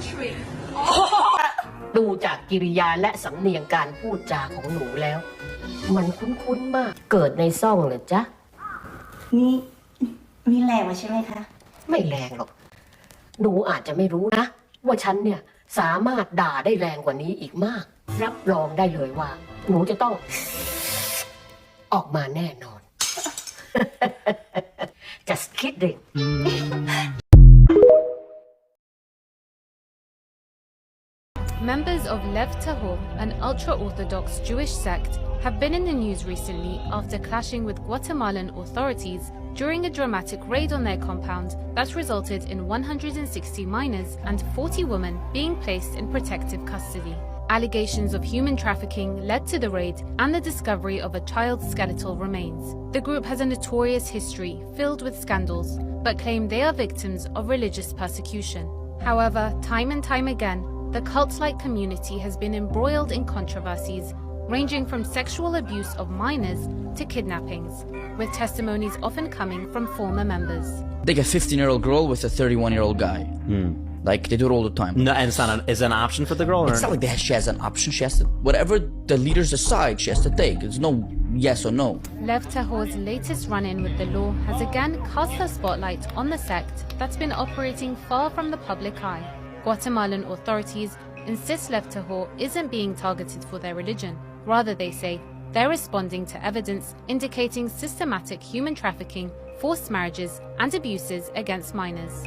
country. ดูจากกิริยาและสำเนียงการพูดจาของหนูแล้ว มันคุ้นๆมากเกิดในซ่องเหรอจ๊ะ นี่แรงมาใช่ไหมคะ ไม่แรงหรอก หนูอาจจะไม่รู้นะ ว่าฉันเนี่ยสามารถด่าได้แรงกว่านี้อีกมาก รับรองได้เลยว่า หนูจะต้อง ออกมาแน่นอน just kidding. Members of Lev Tahor, an ultra-Orthodox Jewish sect, have been in the news recently after clashing with Guatemalan authorities during a dramatic raid on their compound that resulted in 160 minors and 40 women being placed in protective custody. Allegations of human trafficking led to the raid and the discovery of a child's skeletal remains. The group has a notorious history filled with scandals, but claim they are victims of religious persecution. However, time and time again, the cult-like community has been embroiled in controversies ranging from sexual abuse of minors to kidnappings, with testimonies often coming from former members. Take a 15-year-old girl with a 31-year-old guy. Like, they do it all the time. No, and it's not is it an option for the girl? Or? It's not like she has an option. She has to, whatever the leaders decide, she has to take. There's no yes or no. Lev Tahor's latest run-in with the law has again cast the spotlight on the sect that's been operating far from the public eye. Guatemalan authorities insist Lev Tahor isn't being targeted for their religion. Rather, they say, they're responding to evidence indicating systematic human trafficking, forced marriages, and abuses against minors.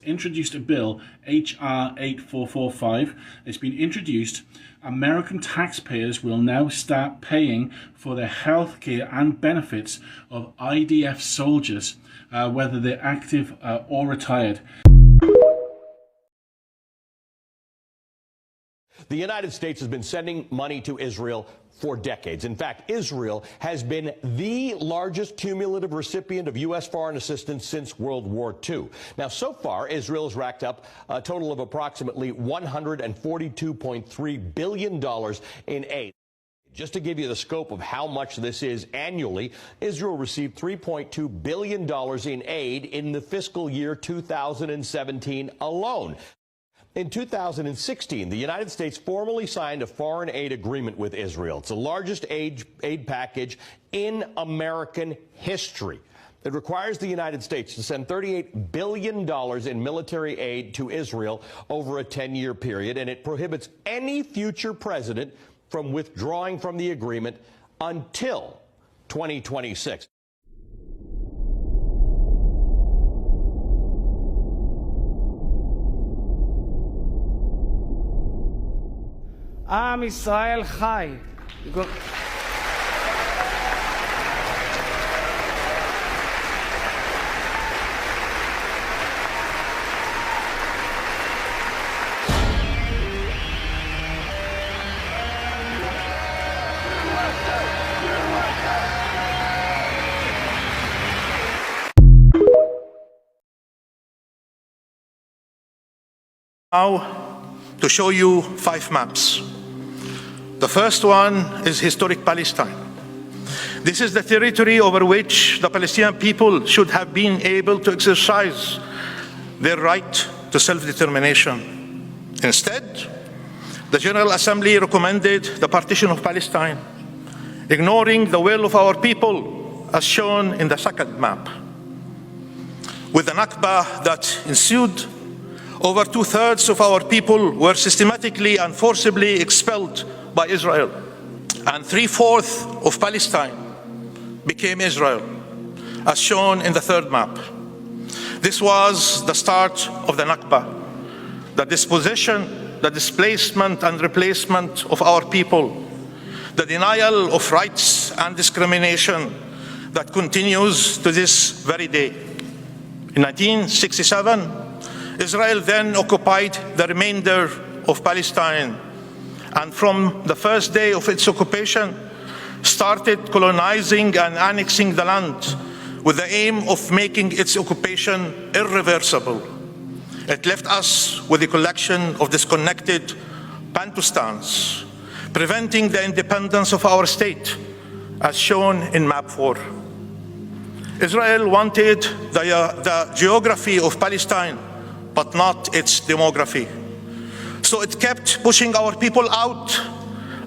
Introduced a bill, H.R. 8445. It's been introduced. American taxpayers will now start paying for the health care and benefits of IDF soldiers, whether they're active or retired. The United States has been sending money to Israel for decades. In fact, Israel has been the largest cumulative recipient of U.S. foreign assistance since World War II. Now, so far, Israel has racked up a total of approximately $142.3 billion in aid. Just to give you the scope of how much this is annually, Israel received $3.2 billion in aid in the fiscal year 2017 alone. In 2016, the United States formally signed a foreign aid agreement with Israel. It's the largest aid package in American history. It requires the United States to send $38 billion in military aid to Israel over a 10-year period, and it prohibits any future president from withdrawing from the agreement until 2026. עם ישראל חי. Now, to show you 5 maps. The first one is historic Palestine. This is the territory over which the Palestinian people should have been able to exercise their right to self-determination. Instead, the General Assembly recommended the partition of Palestine, ignoring the will of our people as shown in the second map. With the Nakba that ensued, over 2/3 of our people were systematically and forcibly expelled by Israel, and 3/4 of Palestine became Israel, as shown in the third map. This was the start of the Nakba, the dispossession, the displacement and replacement of our people, the denial of rights and discrimination that continues to this very day. In 1967, Israel then occupied the remainder of Palestine, and from the first day of its occupation, started colonizing and annexing the land with the aim of making its occupation irreversible. It left us with a collection of disconnected Bantustans, preventing the independence of our state, as shown in map 4. Israel wanted the geography of Palestine, but not its demography. So it kept pushing our people out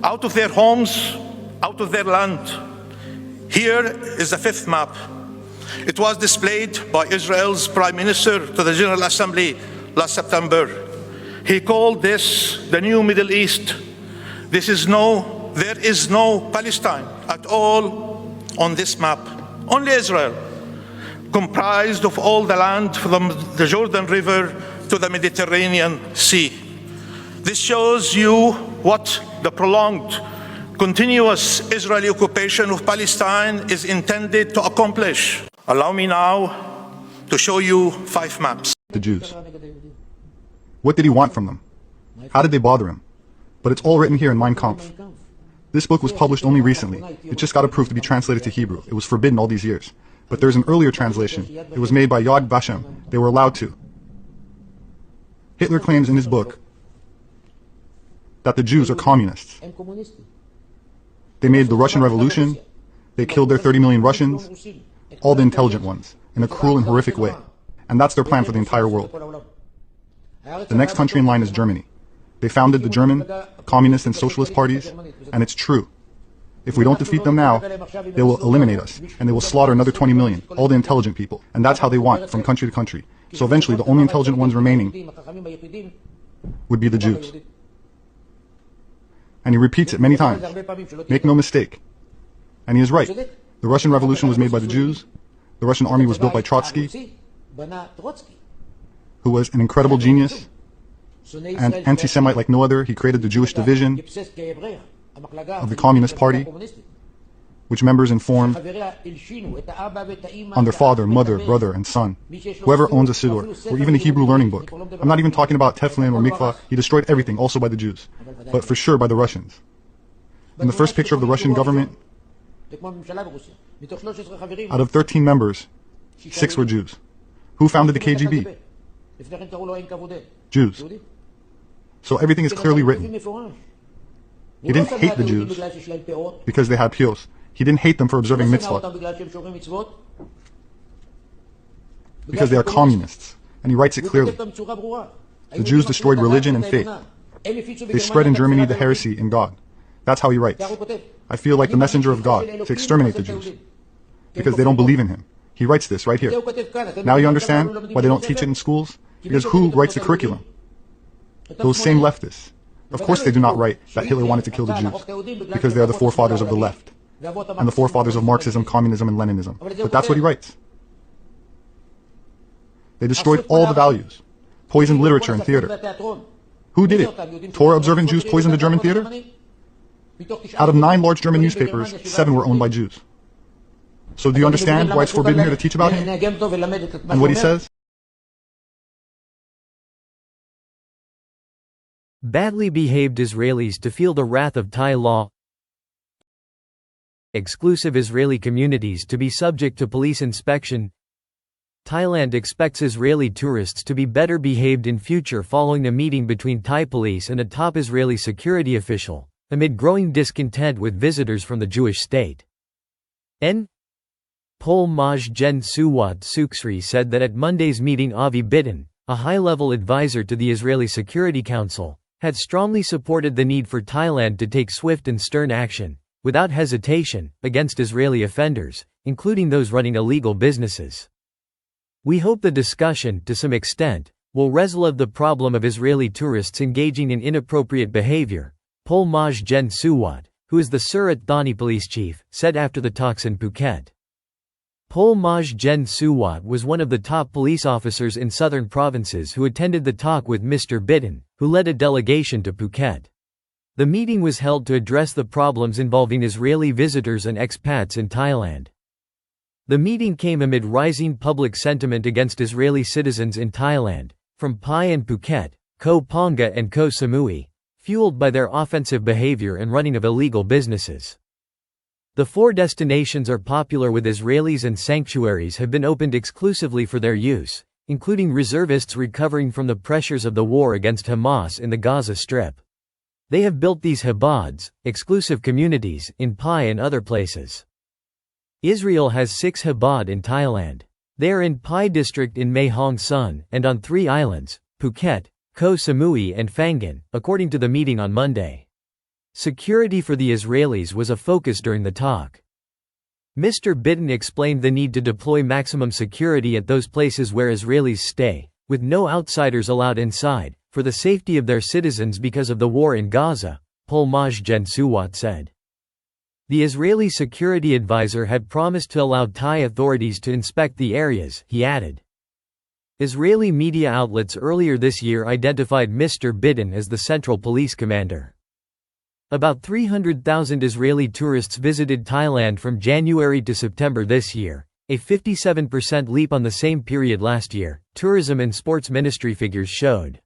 of their homes, out of their land. Here is the fifth map. It was displayed by Israel's Prime Minister to the General Assembly last September. He called this the new Middle East. There is no Palestine at all on this map. Only Israel, comprised of all the land from the Jordan River to the Mediterranean Sea. This shows you what the prolonged, continuous Israeli occupation of Palestine is intended to accomplish. Allow me now to show you 5 maps. The Jews. What did he want from them? How did they bother him? But it's all written here in Mein Kampf. This book was published only recently. It just got approved to be translated to Hebrew. It was forbidden all these years. But there's an earlier translation. It was made by Yad Vashem. They were allowed to. Hitler claims in his book that the Jews are communists. They made the Russian Revolution. They killed their 30 million Russians, all the intelligent ones, in a cruel and horrific way. And that's their plan for the entire world. The next country in line is Germany. They founded the German communist and socialist parties, and it's true. If we don't defeat them now, they will eliminate us, and they will slaughter another 20 million, all the intelligent people. And that's how they want, from country to country. So eventually, the only intelligent ones remaining would be the Jews. And he repeats it many times. Make no mistake. And he is right. The Russian Revolution was made by the Jews. The Russian army was built by Trotsky, who was an incredible genius and anti-Semite like no other. He created the Jewish division of the Communist Party, which members informed on their father, mother, brother, and son. Whoever owns a Siddur, or even a Hebrew learning book. I'm not even talking about Teflin or Mikvah. He destroyed everything, also by the Jews, but for sure by the Russians. In the first picture of the Russian government, out of 13 members, 6 were Jews. Who founded the KGB? Jews. So everything is clearly written. He didn't hate the Jews because they had pios. He didn't hate them for observing mitzvot because they are communists. And he writes it clearly. The Jews destroyed religion and faith. They spread in Germany the heresy in God. That's how he writes. I feel like the messenger of God to exterminate the Jews because they don't believe in him. He writes this right here. Now you understand why they don't teach it in schools? Because who writes the curriculum? Those same leftists. Of course they do not write that Hitler wanted to kill the Jews because they are the forefathers of the left and the forefathers of Marxism, communism, and Leninism. But that's what he writes. They destroyed all the values, poisoned literature and theater. Who did it? Torah-observant Jews poisoned the German theater? Out of 9 large German newspapers, 7 were owned by Jews. So do you understand why it's forbidden here to teach about him? And what he says? Badly behaved Israelis to feel the wrath of Thai law. Exclusive Israeli communities to be subject to police inspection. Thailand expects Israeli tourists to be better behaved in future following a meeting between Thai police and a top Israeli security official, amid growing discontent with visitors from the Jewish state. Pol Maj Gen Suwat Suksri said that at Monday's meeting Avi Bitton, a high-level advisor to the Israeli Security Council, had strongly supported the need for Thailand to take swift and stern action, without hesitation, against Israeli offenders, including those running illegal businesses. We hope the discussion, to some extent, will resolve the problem of Israeli tourists engaging in inappropriate behavior, Pol Maj Gen Suwat, who is the Surat Thani police chief, said after the talks in Phuket. Pol Maj Gen Suwat was one of the top police officers in southern provinces who attended the talk with Mr. Bitton, who led a delegation to Phuket. The meeting was held to address the problems involving Israeli visitors and expats in Thailand. The meeting came amid rising public sentiment against Israeli citizens in Thailand, from Pai and Phuket, Koh Phangan and Koh Samui, fueled by their offensive behavior and running of illegal businesses. The 4 destinations are popular with Israelis and sanctuaries have been opened exclusively for their use, including reservists recovering from the pressures of the war against Hamas in the Gaza Strip. They have built these habads, exclusive communities, in Pai and other places. Israel has 6 Chabad in Thailand. They are in Pai district in Mae Hong Son and on 3 islands, Phuket, Koh Samui and Phangan, according to the meeting on Monday. Security for the Israelis was a focus during the talk. Mr. Bitton explained the need to deploy maximum security at those places where Israelis stay, with no outsiders allowed inside, for the safety of their citizens because of the war in Gaza, Polmaj Gensuwat said. The Israeli security advisor had promised to allow Thai authorities to inspect the areas, he added. Israeli media outlets earlier this year identified Mr. Bitton as the Central Police Commander. About 300,000 Israeli tourists visited Thailand from January to September this year, a 57% leap on the same period last year, Tourism and Sports Ministry figures showed.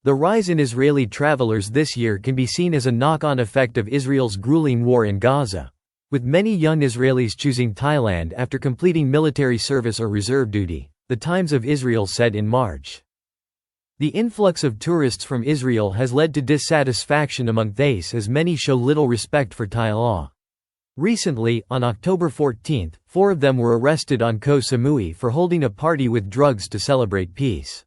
The rise in Israeli travelers this year can be seen as a knock-on effect of Israel's grueling war in Gaza, with many young Israelis choosing Thailand after completing military service or reserve duty, the Times of Israel said in March. The influx of tourists from Israel has led to dissatisfaction among Thais as many show little respect for Thai law. Recently, on October 14, 4 of them were arrested on Koh Samui for holding a party with drugs to celebrate peace.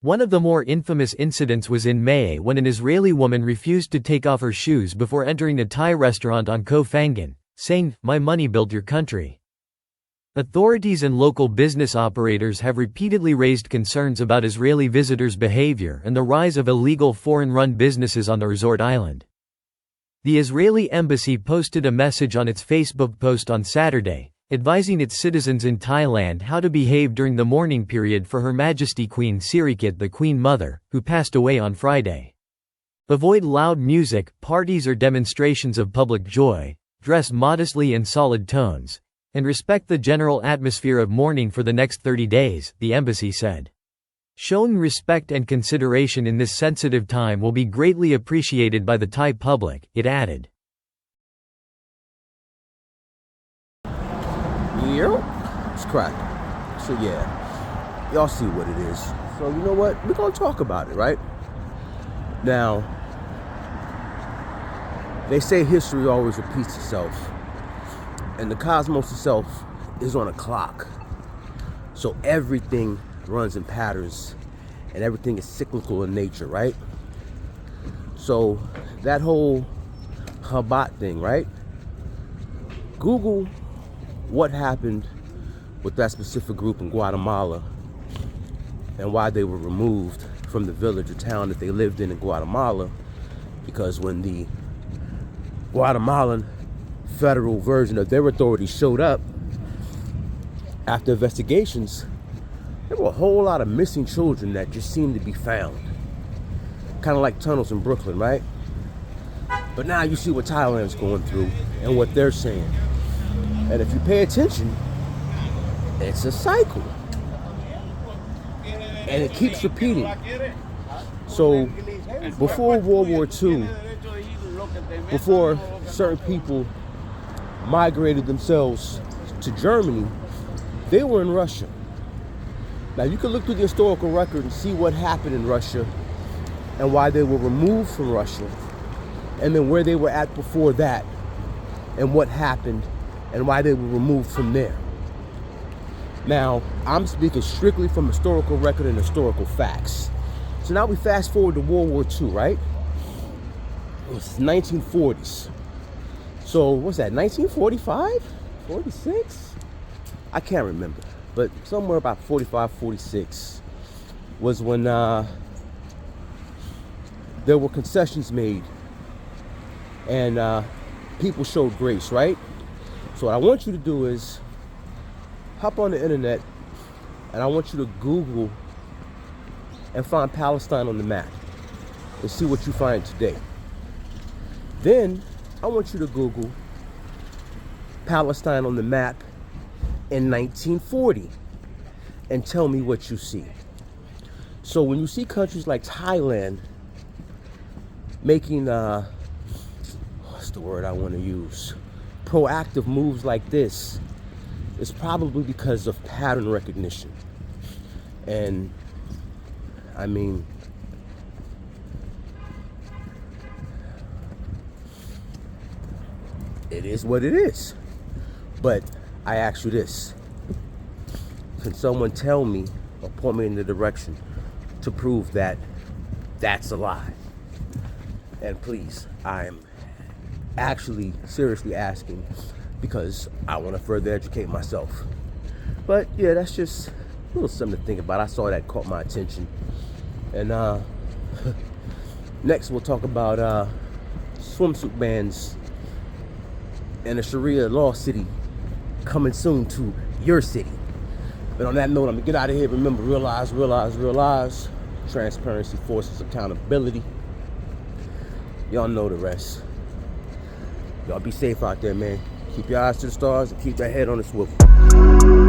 One of the more infamous incidents was in May when an Israeli woman refused to take off her shoes before entering a Thai restaurant on Koh Phangan, saying, "My money built your country." Authorities and local business operators have repeatedly raised concerns about Israeli visitors' behavior and the rise of illegal foreign-run businesses on the resort island. The Israeli embassy posted a message on its Facebook post on Saturday, advising its citizens in Thailand how to behave during the mourning period for Her Majesty Queen Sirikit, the Queen Mother, who passed away on Friday. Avoid loud music, parties or demonstrations of public joy, dress modestly in solid tones, and respect the general atmosphere of mourning for the next 30 days, the embassy said. Showing respect and consideration in this sensitive time will be greatly appreciated by the Thai public, it added. Yeah, it's crack. So yeah, y'all see what it is. So you know what? We're gonna talk about it, right? Now, they say history always repeats itself. And the cosmos itself is on a clock. So everything runs in patterns and everything is cyclical in nature, right? So that whole Chabad thing, right? Google what happened with that specific group in Guatemala and why they were removed from the village or town that they lived in Guatemala, because when the Guatemalan federal version of their authority showed up after investigations, there were a whole lot of missing children that just seemed to be found. Kind of like tunnels in Brooklyn, right? But now you see what Thailand's going through and what they're saying. And if you pay attention, it's a cycle. And it keeps repeating. So before World War II, before certain people migrated themselves to Germany, they were in Russia. Now you can look through the historical record and see what happened in Russia and why they were removed from Russia, and then where they were at before that and what happened and why they were removed from there. Now, I'm speaking strictly from historical record and historical facts. So now we fast forward to World War II, right? It's 1940s. So what's that, 1945? 46? I can't remember, but somewhere about 45, 46 was when there were concessions made and people showed grace, right? So what I want you to do is hop on the internet and I want you to Google and find Palestine on the map and see what you find today. Then I want you to Google Palestine on the map in 1940 and tell me what you see. So when you see countries like Thailand making, what's the word I want to use? Proactive moves like this, it's probably because of pattern recognition. And I mean, it is what it is. But I ask you this. Can someone tell me or point me in the direction to prove that that's a lie? And please, I am actually seriously asking because I want to further educate myself. But yeah, that's just a little something to think about. I saw that, caught my attention. And next we'll talk about swimsuit bans in a Sharia law city coming soon to your city. But on that note, I'm gonna get out of here. Remember, realize. Transparency forces accountability. Y'all know the rest. Y'all be safe out there, man. Keep your eyes to the stars and keep your head on the swivel.